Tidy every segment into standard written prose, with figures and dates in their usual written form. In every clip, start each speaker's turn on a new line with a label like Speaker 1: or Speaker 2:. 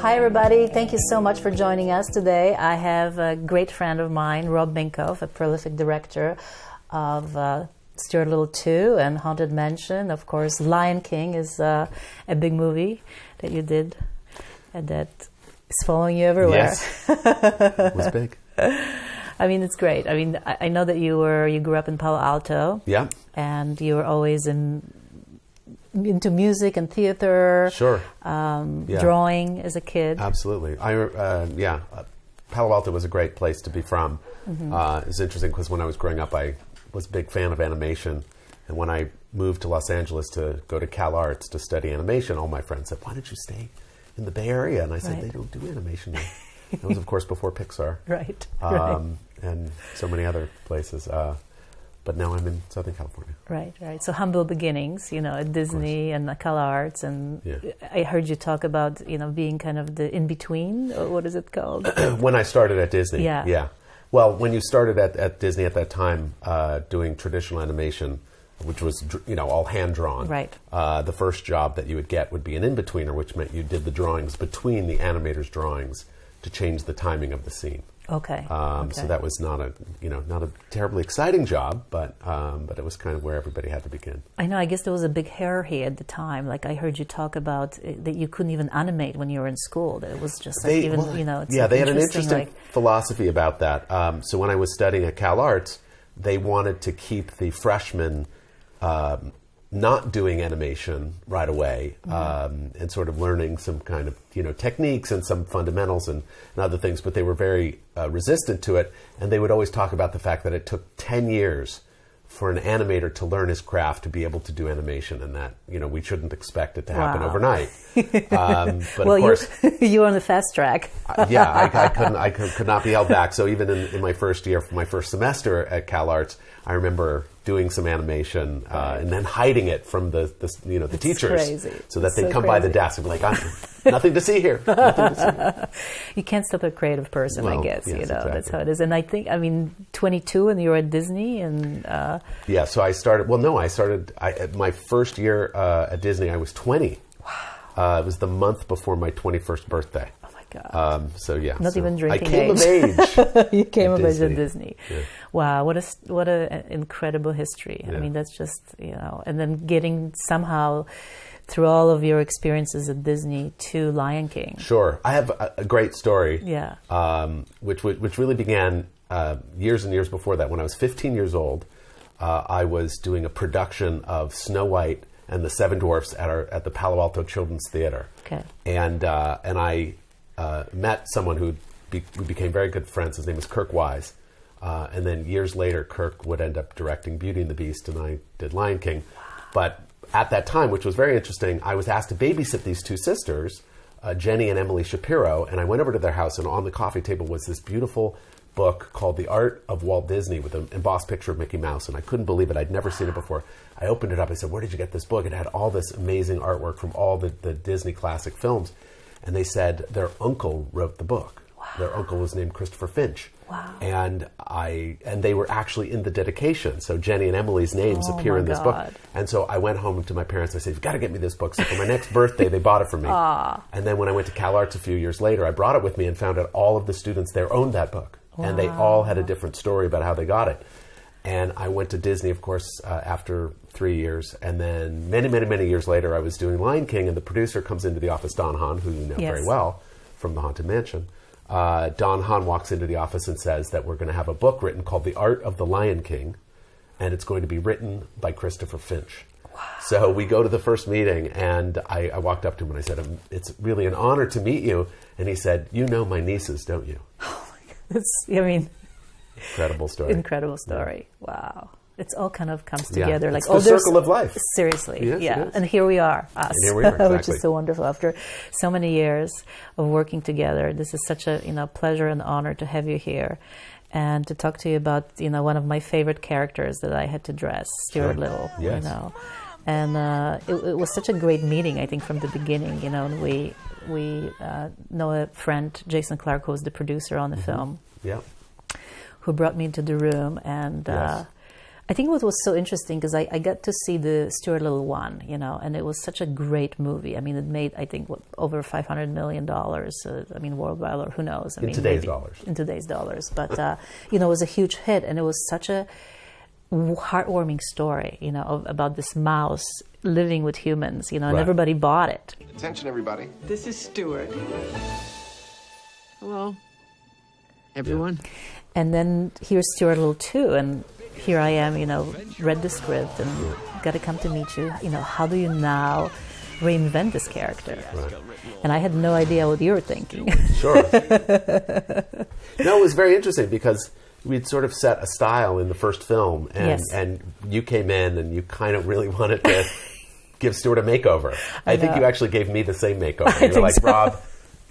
Speaker 1: Hi everybody, thank you so much for joining us today. I have a great friend of mine, Rob Minkoff, a prolific director of Stuart Little 2 and Haunted Mansion. Of course, Lion King is a big movie that you did and that is following you everywhere.
Speaker 2: Yes, it was big.
Speaker 1: I mean, it's great. I mean, I know that you grew up in Palo Alto.
Speaker 2: Yeah.
Speaker 1: And you were always into music and theater.
Speaker 2: Sure.
Speaker 1: Drawing as a kid.
Speaker 2: Absolutely. Palo Alto was a great place to be from. Mm-hmm. It was interesting because when I was growing up, I was a big fan of animation. And when I moved to Los Angeles to go to Cal Arts to study animation, all my friends said, "Why don't you stay in the Bay Area?" And I said, "They don't do animation here." That was, of course, before Pixar.
Speaker 1: Right.
Speaker 2: And so many other places. But now I'm in Southern California.
Speaker 1: Right. So humble beginnings, at Disney and Cal Arts. And I heard you talk about, being kind of the in-between. Or what is it called?
Speaker 2: When I started at Disney.
Speaker 1: Yeah.
Speaker 2: Well, when you started at Disney at that time doing traditional animation, which was, all hand-drawn.
Speaker 1: Right.
Speaker 2: The first job that you would get would be an in-betweener, which meant you did the drawings between the animator's drawings to change the timing of the scene.
Speaker 1: Okay.
Speaker 2: So that was not a terribly exciting job, but it was kind of where everybody had to begin.
Speaker 1: I know. I guess there was a big hierarchy at the time. Like I heard you talk about that you couldn't even animate when you were in school. That it was just
Speaker 2: They
Speaker 1: had an
Speaker 2: interesting philosophy about that. So when I was studying at Cal Arts, they wanted to keep the freshmen not doing animation right away, and sort of learning some kind of techniques and some fundamentals and other things, but they were very resistant to it, and they would always talk about the fact that it took 10 years for an animator to learn his craft to be able to do animation, and that we shouldn't expect it to happen overnight. But
Speaker 1: well,
Speaker 2: of course,
Speaker 1: you were on the fast track.
Speaker 2: I could not be held back. So even in my first year, for my first semester at Cal Arts, I remember doing some animation and then hiding it from the teachers,
Speaker 1: crazy.
Speaker 2: So that they'd come by the desk and be like, "Nothing to see here." Nothing to see here.
Speaker 1: You can't stop a creative person, I guess.
Speaker 2: Yes, exactly.
Speaker 1: That's how it is. And I think, 22, and you were at Disney, and
Speaker 2: yeah. So I started. Well, no, I started. My first year at Disney, I was 20. Wow. It was the month before my 21st birthday.
Speaker 1: God.
Speaker 2: Not
Speaker 1: even drinking
Speaker 2: I came
Speaker 1: age.
Speaker 2: of age.
Speaker 1: You came of age at Disney.
Speaker 2: Yeah.
Speaker 1: Wow, what a incredible history.
Speaker 2: Yeah.
Speaker 1: I mean, that's just, and then getting somehow through all of your experiences at Disney to Lion King.
Speaker 2: Sure. I have a great story.
Speaker 1: Yeah.
Speaker 2: Which really began years and years before that. When I was 15 years old, I was doing a production of Snow White and the Seven Dwarfs at the Palo Alto Children's Theater.
Speaker 1: Okay.
Speaker 2: And I met someone who we became very good friends. His name was Kirk Wise. And then years later, Kirk would end up directing Beauty and the Beast, and I did Lion King. Wow. But at that time, which was very interesting, I was asked to babysit these two sisters, Jenny and Emily Shapiro, and I went over to their house, and on the coffee table was this beautiful book called The Art of Walt Disney with an embossed picture of Mickey Mouse, and I couldn't believe it. I'd never seen it before. I opened it up. I said, "Where did you get this book?" It had all this amazing artwork from all the Disney classic films. And they said their uncle wrote the book. Wow. Their uncle was named Christopher Finch.
Speaker 1: Wow.
Speaker 2: And they were actually in the dedication. So Jenny and Emily's names appear in this book. And so I went home to my parents. I said, "You've got to get me this book." So for my next birthday, they bought it for me. And then when I went to Cal Arts a few years later, I brought it with me and found out all of the students there owned that book. Wow. And they all had a different story about how they got it. And I went to Disney, of course, after 3 years. And then many, many, many years later, I was doing Lion King, and the producer comes into the office, Don Hahn, who you know very well from the Haunted Mansion. Don Hahn walks into the office and says that we're going to have a book written called The Art of the Lion King, and it's going to be written by Christopher Finch. Wow. So we go to the first meeting, and I walked up to him and I said, "It's really an honor to meet you." And he said, "You know my nieces, don't you?"
Speaker 1: Oh my God.
Speaker 2: Incredible story.
Speaker 1: Incredible story. Yeah. Wow. It's all kind of comes together.
Speaker 2: It's the circle of life.
Speaker 1: Seriously.
Speaker 2: Yes,
Speaker 1: yeah. And here we are, us.
Speaker 2: And here we are, exactly.
Speaker 1: Which is so wonderful. After so many years of working together, this is such a pleasure and honor to have you here and to talk to you about one of my favorite characters that I had to dress, Stuart Little.
Speaker 2: Yes.
Speaker 1: And it was such a great meeting, I think, from the beginning. And we know a friend, Jason Clark, who was the producer on the film.
Speaker 2: Yeah.
Speaker 1: who brought me into the room. And I think what was so interesting, because I got to see the Stuart Little 1, you know, and it was such a great movie. I mean, it made, I think, over $500 million, I mean, worldwide, or who knows. I mean,
Speaker 2: today's dollars.
Speaker 1: In today's dollars. But, you know, it was a huge hit, and it was such a heartwarming story, you know, about this mouse living with humans, you know, and everybody bought it.
Speaker 3: Attention, everybody.
Speaker 4: This is Stuart. Hello, everyone.
Speaker 1: And then here's Stuart Little 2, and here I am, you know, read the script and got to come to meet you. You know, how do you now reinvent this character?
Speaker 2: Right.
Speaker 1: And I had no idea what you were thinking.
Speaker 2: Sure. No, it was very interesting because we'd sort of set a style in the first film, and you came in and you kind of really wanted to give Stuart a makeover. I think you actually gave me the same makeover. You were like, so. Rob,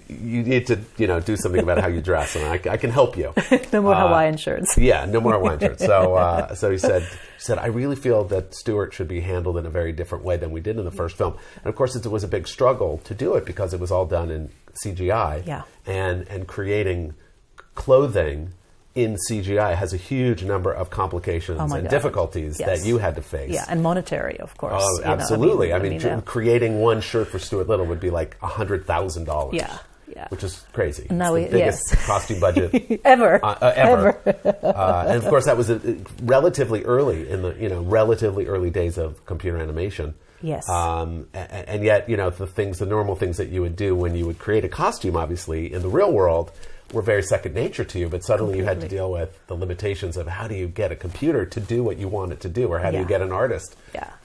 Speaker 2: you need to, you know, do something about how you dress, and I can help you.
Speaker 1: No more Hawaiian shirts.
Speaker 2: Yeah, no more Hawaiian shirts. So he said, I really feel that Stuart should be handled in a very different way than we did in the first film. And of course, it was a big struggle to do it because it was all done in CGI.
Speaker 1: Yeah.
Speaker 2: And creating clothing in CGI has a huge number of complications and difficulties that you had to face.
Speaker 1: Yeah, and monetary, of course.
Speaker 2: Oh, absolutely. I mean, creating one shirt for Stuart Little would be like $100,000.
Speaker 1: Yeah. Yeah.
Speaker 2: Which is crazy.
Speaker 1: And now
Speaker 2: it's the biggest costume budget
Speaker 1: ever.
Speaker 2: And of course, that was relatively early in the relatively early days of computer animation.
Speaker 1: Yes.
Speaker 2: And yet, you know, the normal things that you would do when you would create a costume, obviously, in the real world, were very second nature to you. But suddenly, you had to deal with the limitations of how do you get a computer to do what you want it to do, or how do you get an artist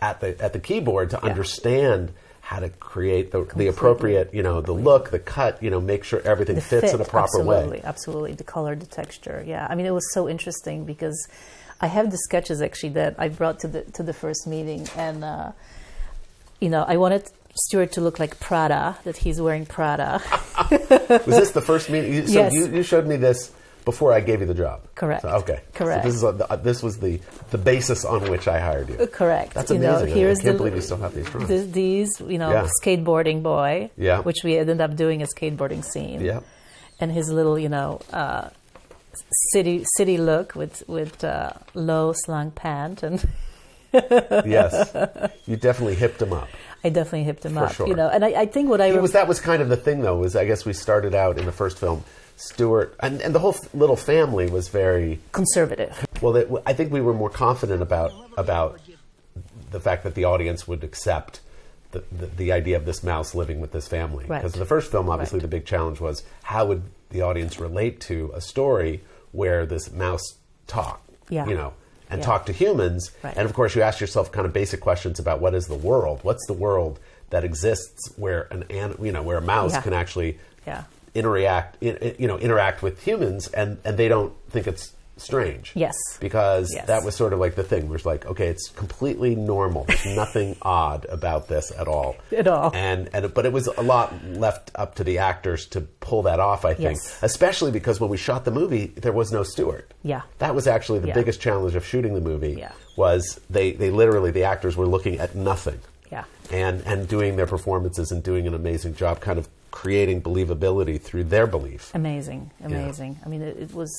Speaker 2: at the keyboard to understand how to create the appropriate, you know, the look, the cut, you know, make sure everything fits in a proper way.
Speaker 1: Absolutely. The color, the texture. Yeah. I mean, it was so interesting because I have the sketches actually that I brought to the first meeting, and you know, I wanted Stuart to look like Prada, that he's wearing Prada.
Speaker 2: Was this the first meeting? So
Speaker 1: yes.
Speaker 2: You showed me this before I gave you the job.
Speaker 1: Correct.
Speaker 2: So, okay.
Speaker 1: Correct.
Speaker 2: So this was the basis on which I hired you.
Speaker 1: Correct.
Speaker 2: That's amazing.
Speaker 1: You know,
Speaker 2: I can't believe you still have these drawings.
Speaker 1: These, you know, skateboarding boy, which we ended up doing a skateboarding scene.
Speaker 2: Yeah.
Speaker 1: And his little, you know, city look with low slung pant and.
Speaker 2: Yes, you definitely hipped him up.
Speaker 1: I definitely hipped him up.
Speaker 2: Sure.
Speaker 1: You know, and I think what
Speaker 2: that was kind of the thing, though. Was I guess we started out in the first film. Stuart and the whole little family was very
Speaker 1: conservative.
Speaker 2: Well, I think we were more confident about the fact that the audience would accept the idea of this mouse living with this family.
Speaker 1: Right.
Speaker 2: Because in the first film, obviously, the big challenge was how would the audience relate to a story where this mouse talked, you know, and talk to humans. Right. And of course, you ask yourself kind of basic questions about what is the world? What's the world that exists where where a mouse can actually interact with humans, and they don't think it's strange.
Speaker 1: Yes.
Speaker 2: Because that was sort of like the thing. Where it's like, okay, it's completely normal. There's nothing odd about this at all.
Speaker 1: At all.
Speaker 2: But it was a lot left up to the actors to pull that off, I think.
Speaker 1: Yes.
Speaker 2: Especially because when we shot the movie, there was no Stuart.
Speaker 1: Yeah.
Speaker 2: That was actually the biggest challenge of shooting the movie.
Speaker 1: Yeah.
Speaker 2: Was they literally, the actors were looking at nothing.
Speaker 1: Yeah.
Speaker 2: And doing their performances and doing an amazing job kind of creating believability through their belief.
Speaker 1: Amazing. I mean, it was,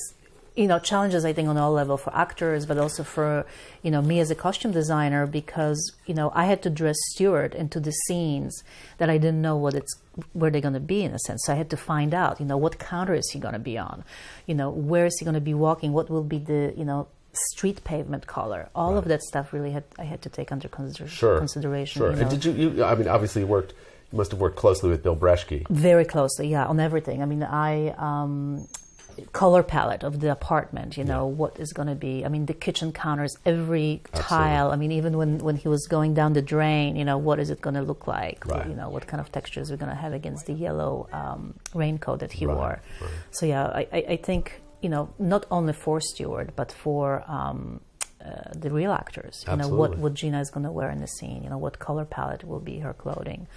Speaker 1: you know, challenges, I think, on all levels for actors, but also for, you know, me as a costume designer, because, you know, I had to dress Stuart into the scenes that I didn't know where they're going to be, in a sense. So I had to find out, you know, what counter is he going to be on? You know, where is he going to be walking? What will be the, you know, street pavement color? All of that stuff really I had to take under consideration.
Speaker 2: Sure.
Speaker 1: You know.
Speaker 2: And did you, I mean, obviously you must have worked closely with Bill Breschke.
Speaker 1: Very closely, yeah, on everything. I mean, color palette of the apartment, you know, what is going to be, I mean, the kitchen counters, every tile, I mean, even when he was going down the drain, you know, what is it going to look like?
Speaker 2: Right.
Speaker 1: You know, what kind of textures we're going to have against the yellow raincoat that he wore. Right. So, yeah, I think, you know, not only for Stuart, but for the real actors, you know, what Gina is going to wear in the scene, you know, what color palette will be her clothing.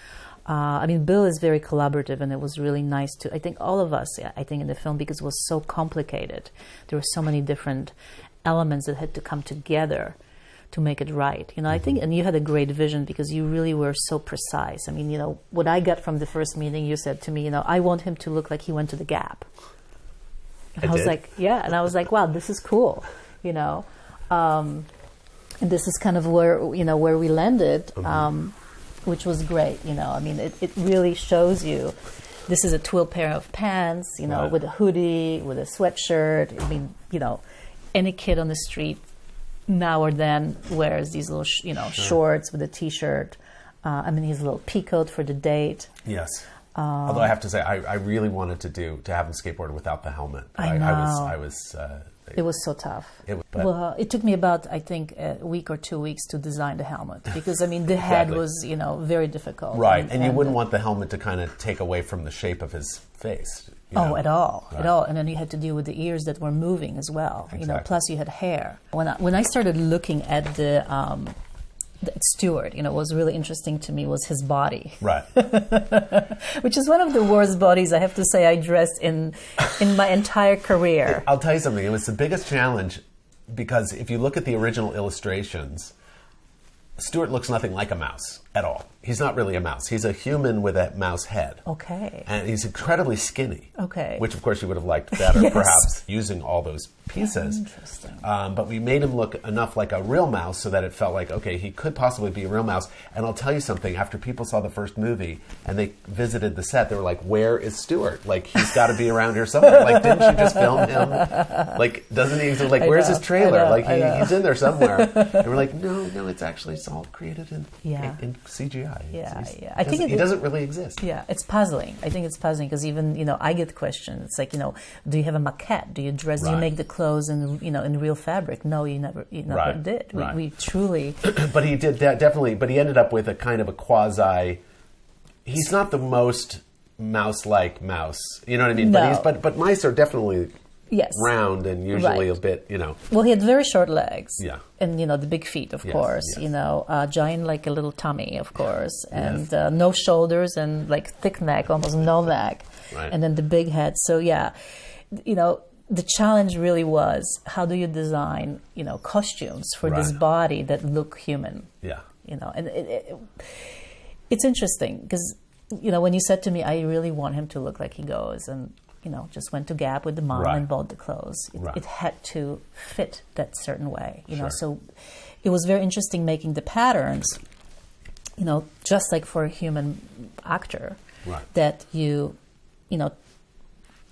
Speaker 1: I mean, Bill is very collaborative, and it was really nice to, I think all of us, I think in the film, because it was so complicated. There were so many different elements that had to come together to make it right. You know, I think, and you had a great vision because you really were so precise. I mean, you know, what I got from the first meeting, you said to me, you know, I want him to look like he went to the Gap. And I was like, yeah. And I was like, wow, this is cool, you know. And this is kind of where, you know, where we landed, which was great, you know. I mean, it really shows you, this is a twill pair of pants, you know, with a hoodie, with a sweatshirt. I mean, you know, any kid on the street now or then wears these little, shorts with a T-shirt. I mean, his little pea coat for the date.
Speaker 2: Yes. Although I have to say, I really wanted to have him skateboard without the helmet.
Speaker 1: I know. It was so tough. Well, it took me about, I think, a week or 2 weeks to design the helmet because, I mean, the head was, you know, very difficult.
Speaker 2: Right, and you wouldn't want the helmet to kind of take away from the shape of his face.
Speaker 1: Oh, at all, at all. And then you had to deal with the ears that were moving as well. Exactly. You know, plus you had hair. When I started looking at the Stuart, you know, what was really interesting to me was his body.
Speaker 2: Right.
Speaker 1: Which is one of the worst bodies, I have to say, I dressed in my entire career.
Speaker 2: I'll tell you something. It was the biggest challenge because if you look at the original illustrations, Stuart looks nothing like a mouse at all. He's not really a mouse. He's a human with a mouse head.
Speaker 1: Okay.
Speaker 2: And he's incredibly skinny.
Speaker 1: Okay.
Speaker 2: Which, of course, you would have liked better, perhaps, using all those pieces.
Speaker 1: Interesting.
Speaker 2: But we made him look enough like a real mouse so that it felt like, okay, he could possibly be a real mouse. And I'll tell you something. After people saw the first movie and they visited the set, they were like, where is Stuart? Like, he's got to be around here somewhere. Like, didn't you just film him? Like, doesn't he? So, like, where's his trailer? Like, he's in there somewhere. And we're like, no, it's actually all created in CGI.
Speaker 1: Yeah.
Speaker 2: I think he doesn't really exist.
Speaker 1: Yeah, it's puzzling. I think it's puzzling because even, you know, I get questions. It's like, you know, do you have a maquette? Do you dress? Do you make the clothes in real fabric? No, you never did. We truly.
Speaker 2: But he did definitely. But he ended up with a kind of a quasi. He's not the most mouse-like mouse. You know what I mean?
Speaker 1: No.
Speaker 2: But mice are definitely.
Speaker 1: Yes.
Speaker 2: Round and usually a bit, you know.
Speaker 1: Well, he had very short legs.
Speaker 2: Yeah.
Speaker 1: And, you know, the big feet, of course.
Speaker 2: Yes.
Speaker 1: You know, giant like a little tummy, of course. And no shoulders and like thick neck, almost no neck.
Speaker 2: Right.
Speaker 1: And then the big head. So, yeah, you know, the challenge really was how do you design, you know, costumes for this body that look human?
Speaker 2: Yeah.
Speaker 1: You know, and it's interesting because, you know, when you said to me, I really want him to look like he goes and, you know, just went to Gap with the mom and bought the clothes. It had to fit that certain way, you know. So it was very interesting making the patterns, you know, just like for a human actor, that you know,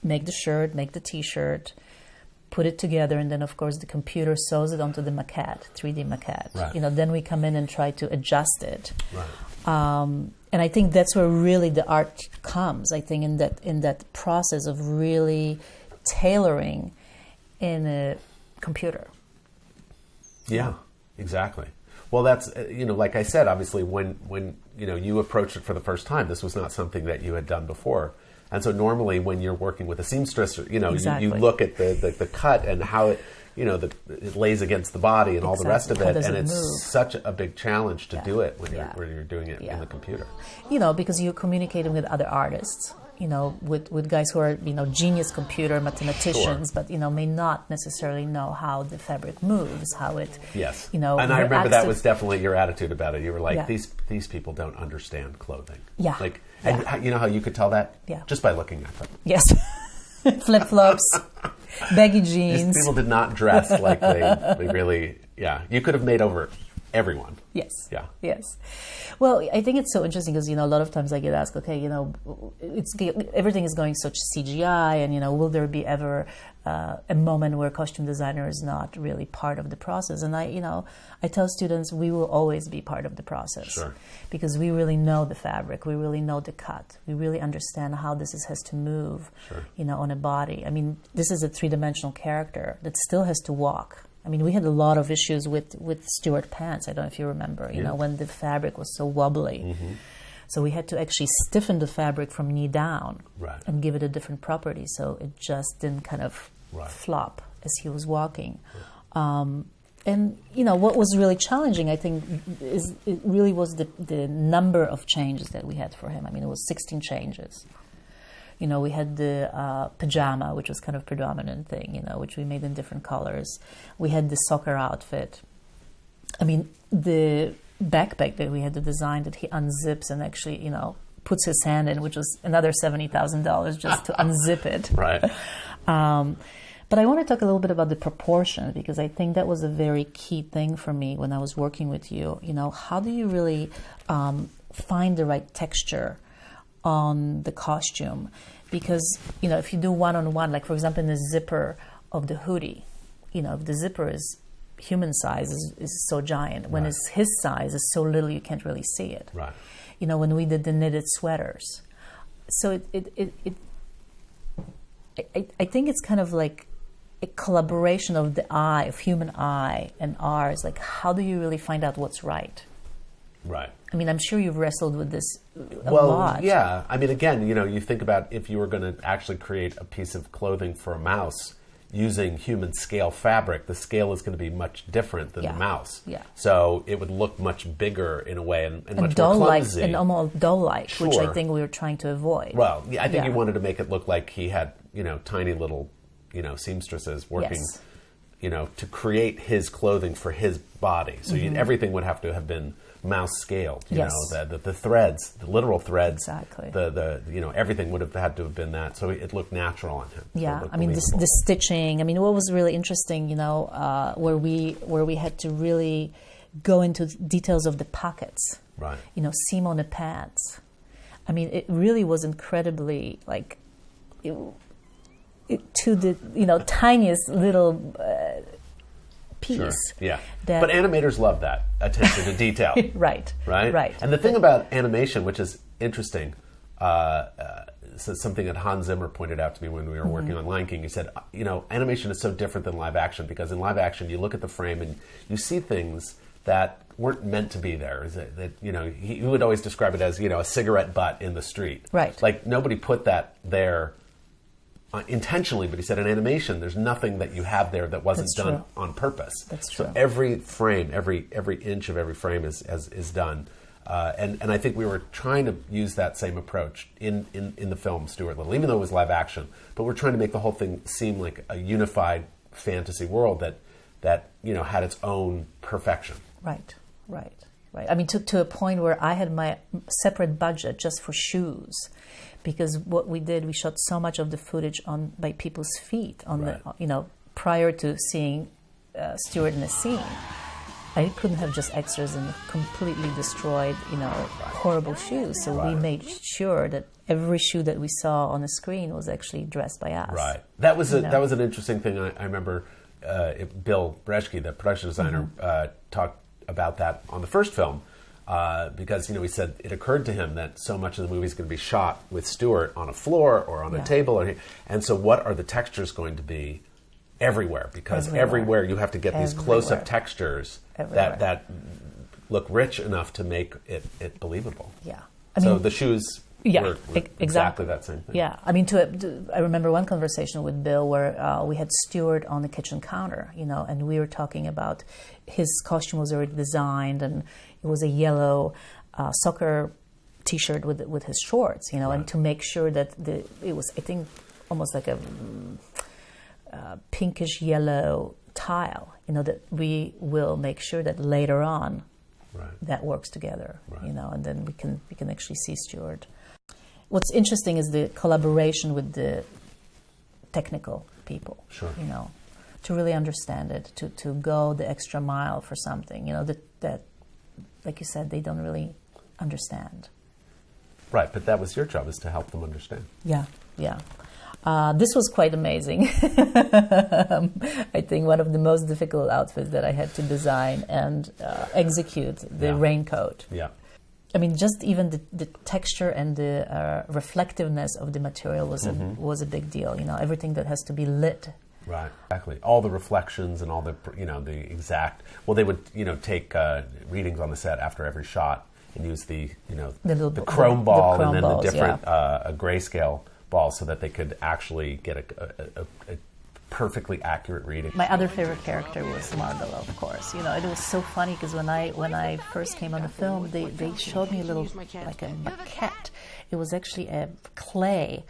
Speaker 1: make the shirt, make the T-shirt, put it together, and then, of course, the computer sews it onto the maquette, 3D maquette.
Speaker 2: Right.
Speaker 1: You know, then we come in and try to adjust it. Right. And I think that's where really the art comes. I think in that process of really tailoring in a computer.
Speaker 2: Yeah, exactly. Well, that's, you know, like I said, obviously when you know, you approached it for the first time, this was not something that you had done before. And so normally when you're working with a seamstress, you know, you look at the cut and how it, you know, it lays against the body and all the rest of it. And it's such a big challenge to do it when you're doing it in the computer.
Speaker 1: You know, because you're communicating with other artists, you know, with guys who are, you know, genius computer mathematicians, but, you know, may not necessarily know how the fabric moves, how it, you know.
Speaker 2: And I remember that was definitely your attitude about it. You were like, these people don't understand clothing.
Speaker 1: Yeah.
Speaker 2: Like, and you know how you could tell that?
Speaker 1: Yeah.
Speaker 2: Just by looking at them.
Speaker 1: Yes. Flip-flops, baggy jeans.
Speaker 2: These people did not dress like they really, you could have made over everyone.
Speaker 1: Yes.
Speaker 2: Yeah.
Speaker 1: Yes. Well, I think it's so interesting because, you know, a lot of times I get asked, okay, you know, everything is going such CGI and, you know, will there be ever a moment where costume designer is not really part of the process? And I tell students we will always be part of the process.
Speaker 2: Sure.
Speaker 1: Because we really know the fabric, we really know the cut, we really understand how this has to move, you know, on a body. I mean, this is a three-dimensional character that still has to walk. I mean, we had a lot of issues with Stuart pants. I don't know if you remember, you know, when the fabric was so wobbly. Mm-hmm. So we had to actually stiffen the fabric from knee down and give it a different property so it just didn't kind of flop as he was walking. And, you know, what was really challenging, I think, is it really was the number of changes that we had for him. I mean, it was 16 changes. You know, we had the pajama, which was kind of predominant thing, you know, which we made in different colors. We had the soccer outfit. I mean, the backpack that we had to design that he unzips and actually, you know, puts his hand in, which was another $70,000 just to unzip it.
Speaker 2: Right.
Speaker 1: But I want to talk a little bit about the proportion, because I think that was a very key thing for me when I was working with you. You know, how do you really find the right texture on the costume? Because, you know, if you do one-on-one, like for example in the zipper of the hoodie, you know, if the zipper is human size is so giant. When it's his size, it's so little you can't really see it.
Speaker 2: Right.
Speaker 1: You know, when we did the knitted sweaters. So I think it's kind of like a collaboration of the eye, of human eye and ours. Like, how do you really find out what's right?
Speaker 2: Right.
Speaker 1: I mean, I'm sure you've wrestled with this a lot.
Speaker 2: Yeah. I mean, again, you know, you think about if you were going to actually create a piece of clothing for a mouse using human scale fabric, the scale is going to be much different than the mouse.
Speaker 1: Yeah.
Speaker 2: So it would look much bigger in a way and much more clumsy.
Speaker 1: And almost doll-like, which I think we were trying to avoid.
Speaker 2: Well, I think you wanted to make it look like he had, you know, tiny little, you know, seamstresses working, you know, to create his clothing for his body. So everything would have to have been mouse scaled, you know, the threads, the literal threads, the you know, everything would have had to have been that, so it looked natural on him.
Speaker 1: Yeah, I mean the stitching. I mean, what was really interesting, you know, where we had to really go into details of the pockets,
Speaker 2: right?
Speaker 1: You know, seam on the pants. I mean, it really was incredibly like to the, you know, tiniest little piece.
Speaker 2: Sure. Yeah, but animators love that attention to detail.
Speaker 1: Right.
Speaker 2: And the thing about animation, which is interesting, so something that Hans Zimmer pointed out to me when we were working on Lion King. He said, you know, animation is so different than live action, because in live action you look at the frame and you see things that weren't meant to be there. That you know, he would always describe it as, you know, a cigarette butt in the street.
Speaker 1: Right.
Speaker 2: Like nobody put that there intentionally, but he said in animation there's nothing that you have there that wasn't done on purpose.
Speaker 1: That's true.
Speaker 2: So every frame, every inch of every frame is done, and I think we were trying to use that same approach in the film Stuart Little, even though it was live action. But we're trying to make the whole thing seem like a unified fantasy world that you know, had its own perfection.
Speaker 1: Right. I mean, to a point where I had my separate budget just for shoes. Because what we did, we shot so much of the footage by people's feet the, you know, prior to seeing Stuart in a scene. I couldn't have just extras in completely destroyed, you know, horrible shoes. So we made sure that every shoe that we saw on the screen was actually dressed by us.
Speaker 2: Right. That was an interesting thing. I remember Bill Breschke, the production designer, talked about that on the first film. Because, you know, he said it occurred to him that so much of the movie is going to be shot with Stuart on a floor or on a table. And so what are the textures going to be everywhere? Because everywhere you have to get these close-up textures that look rich enough to make it believable.
Speaker 1: Yeah.
Speaker 2: So the shoes were exactly that same thing.
Speaker 1: Yeah. I mean, I remember one conversation with Bill where we had Stuart on the kitchen counter, you know, and we were talking about his costume was already designed, and it was a yellow soccer T-shirt with his shorts, you know, and to make sure that it was, I think, almost like a pinkish yellow tile, you know, that we will make sure that later on that works together, you know, and then we can actually see Stuart. What's interesting is the collaboration with the technical people, you know, to really understand it, to go the extra mile for something, you know, that like you said, they don't really understand.
Speaker 2: Right, but that was your job, is to help them understand.
Speaker 1: Yeah. This was quite amazing. I think one of the most difficult outfits that I had to design and execute, the raincoat. Yeah. I mean, just even the texture and the reflectiveness of the material was a big deal. You know, everything that has to be lit.
Speaker 2: Right, exactly. All the reflections and all the, you know, the exact. Well, they would, you know, take readings on the set after every shot and use the, you know, the chrome ball and then the different grayscale balls so that they could actually get a perfectly accurate reading.
Speaker 1: My other favorite character was Margot, of course. You know, it was so funny because when I first came on the film, they showed me a little, like a maquette. It was actually a clay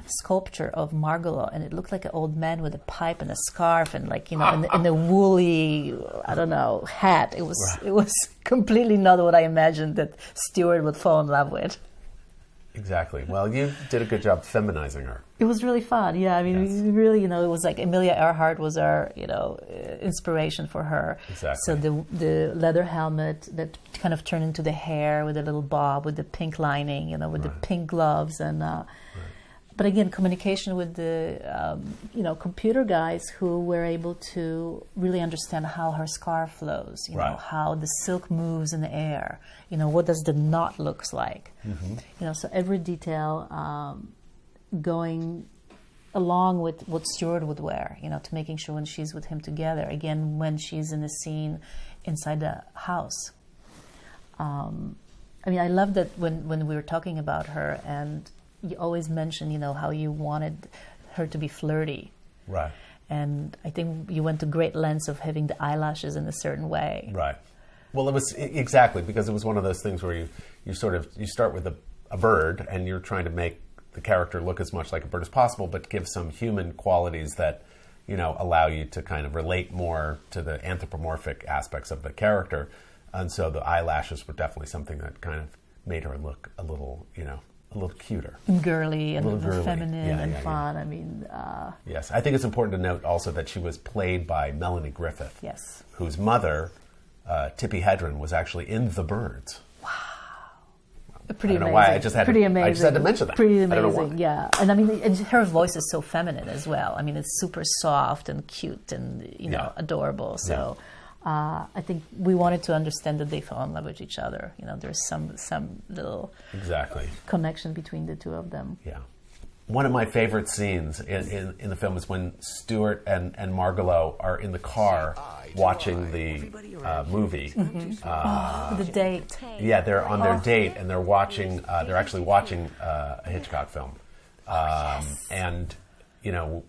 Speaker 1: sculpture of Margot, and it looked like an old man with a pipe and a scarf and, like, you know, and a woolly, I don't know, hat. It was completely not what I imagined that Stuart would fall in love with.
Speaker 2: Exactly. Well, you did a good job feminizing her.
Speaker 1: It was really fun. Yeah, I mean,
Speaker 2: Yes.
Speaker 1: really, it was like Amelia Earhart was our, inspiration for her.
Speaker 2: Exactly.
Speaker 1: So the leather helmet that kind of turned into the hair with a little bob, with the pink lining, with the pink gloves, and. But again, communication with the, computer guys who were able to really understand how her scarf flows, how the silk moves in the air, what does the knot looks like. Mm-hmm. So every detail going along with what Stuart would wear, to making sure when she's with him together, again, when she's in the scene inside the house. I love that when we were talking about her, and you always mention, how you wanted her to be flirty.
Speaker 2: Right.
Speaker 1: And I think you went to great lengths of having the eyelashes in a certain way.
Speaker 2: Right. Well, it was exactly because it was one of those things where you start with a bird and you're trying to make the character look as much like a bird as possible, but give some human qualities that, allow you to kind of relate more to the anthropomorphic aspects of the character. And so the eyelashes were definitely something that kind of made her look a little cuter.
Speaker 1: And girly and
Speaker 2: girly.
Speaker 1: feminine and fun.
Speaker 2: Yeah. Yes. I think it's important to note also that she was played by Melanie Griffith.
Speaker 1: Yes.
Speaker 2: Whose mother, Tippi Hedren, was actually in The Birds.
Speaker 1: Wow. Pretty amazing.
Speaker 2: Why. I just had to mention that.
Speaker 1: Pretty amazing,
Speaker 2: I don't know why.
Speaker 1: Yeah. And her voice is so feminine as well. It's super soft and cute and, adorable. So I think we wanted to understand that they fell in love with each other. There's some little connection between the two of them.
Speaker 2: Yeah. One of my favorite scenes in the film is when Stuart and Margalo are in the car watching the movie.
Speaker 1: Mm-hmm. The date.
Speaker 2: Yeah, they're on their date and they're watching. They're actually watching a Hitchcock film, and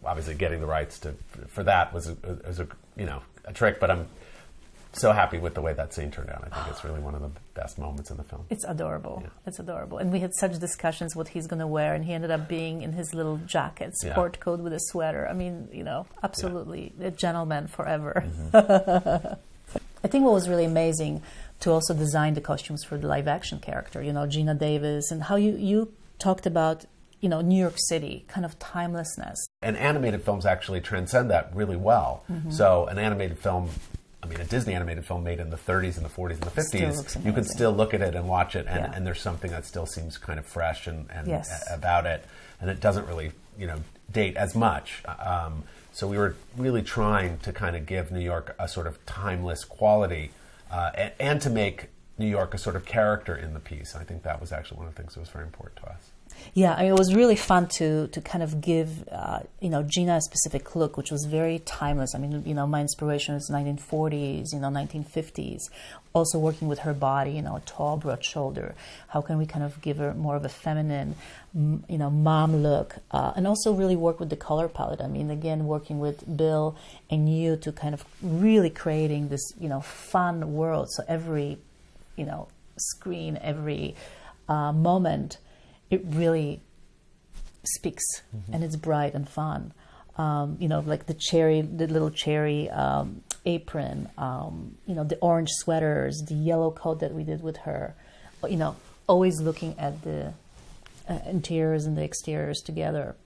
Speaker 2: obviously getting the rights for that was a trick. But I'm so happy with the way that scene turned out. I think it's really one of the best moments in the film.
Speaker 1: It's adorable.
Speaker 2: Yeah.
Speaker 1: It's adorable. And we had such discussions what he's going to wear, and he ended up being in his little jacket, sport coat with a sweater. Absolutely a gentleman forever.
Speaker 2: Mm-hmm.
Speaker 1: I think what was really amazing to also design the costumes for the live action character, Gina Davis, and how you talked about New York City, kind of timelessness.
Speaker 2: And animated films actually transcend that really well. Mm-hmm. So an animated film, a Disney animated film made in the 30s and the 40s and the 50s, you can still look at it and watch it, and there's something that still seems kind of fresh and about it, and it doesn't really, date as much. So we were really trying to kind of give New York a sort of timeless quality, and to make New York a sort of character in the piece. I think that was actually one of the things that was very important to us.
Speaker 1: Yeah, it was really fun to kind of give, Gina a specific look, which was very timeless. My inspiration is 1940s, 1950s. Also working with her body, a tall, broad shoulder. How can we kind of give her more of a feminine, mom look? And also really work with the color palette. Again, working with Bill and you to kind of really creating this, fun world. So every, screen, every moment, it really speaks, and it's bright and fun. Like the little cherry apron, the orange sweaters, the yellow coat that we did with her. Always looking at the interiors and the exteriors together.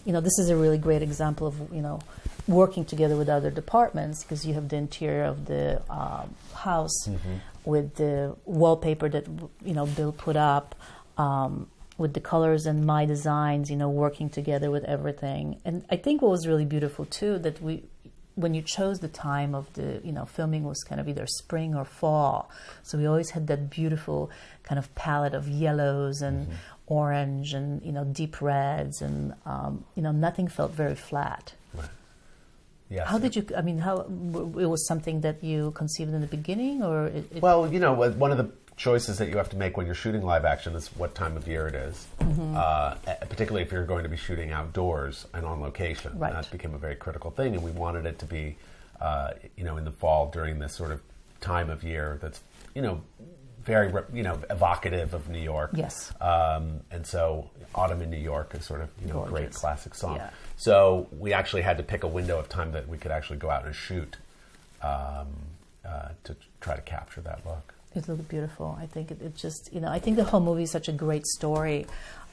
Speaker 1: This is a really great example of, working together with other departments, because you have the interior of the house with the wallpaper that, Bill put up, with the colors and my designs, working together with everything. And I think what was really beautiful too, that when you chose the time of the, filming was kind of either spring or fall. So we always had that beautiful kind of palette of yellows and orange and, deep reds, and, nothing felt very flat.
Speaker 2: Right. Yes.
Speaker 1: How did you, how, it was something that you conceived in the beginning, or?
Speaker 2: Well, one of the choices that you have to make when you're shooting live action is what time of year it is, particularly if you're going to be shooting outdoors and on location.
Speaker 1: Right.
Speaker 2: That became a very critical thing, and we wanted it to be, in the fall during this sort of time of year that's, very, evocative of New York.
Speaker 1: Yes.
Speaker 2: And so Autumn in New York is sort of, a great classic song.
Speaker 1: Yeah.
Speaker 2: So we actually had to pick a window of time that we could actually go out and shoot to try to capture that look.
Speaker 1: It looked beautiful. I think it just, I think the whole movie is such a great story.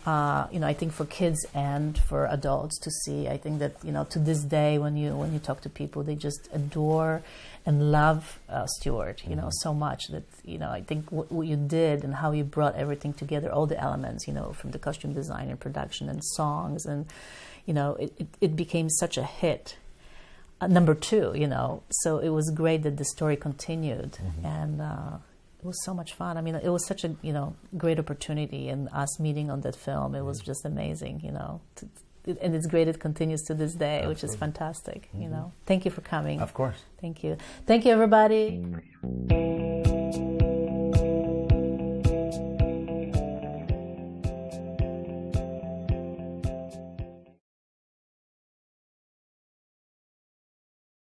Speaker 1: I think for kids and for adults to see. I think that, to this day, when you talk to people, they just adore and love Stuart, so much that, I think what you did and how you brought everything together, all the elements, from the costume design and production and songs, and, it became such a hit. Number 2, so it was great that the story continued, and it was so much fun. I mean, it was such a great opportunity, and us meeting on that film, it was just amazing. And it's great. It continues to this day, which is fantastic. Thank you for coming.
Speaker 3: Of course.
Speaker 1: Thank you, everybody.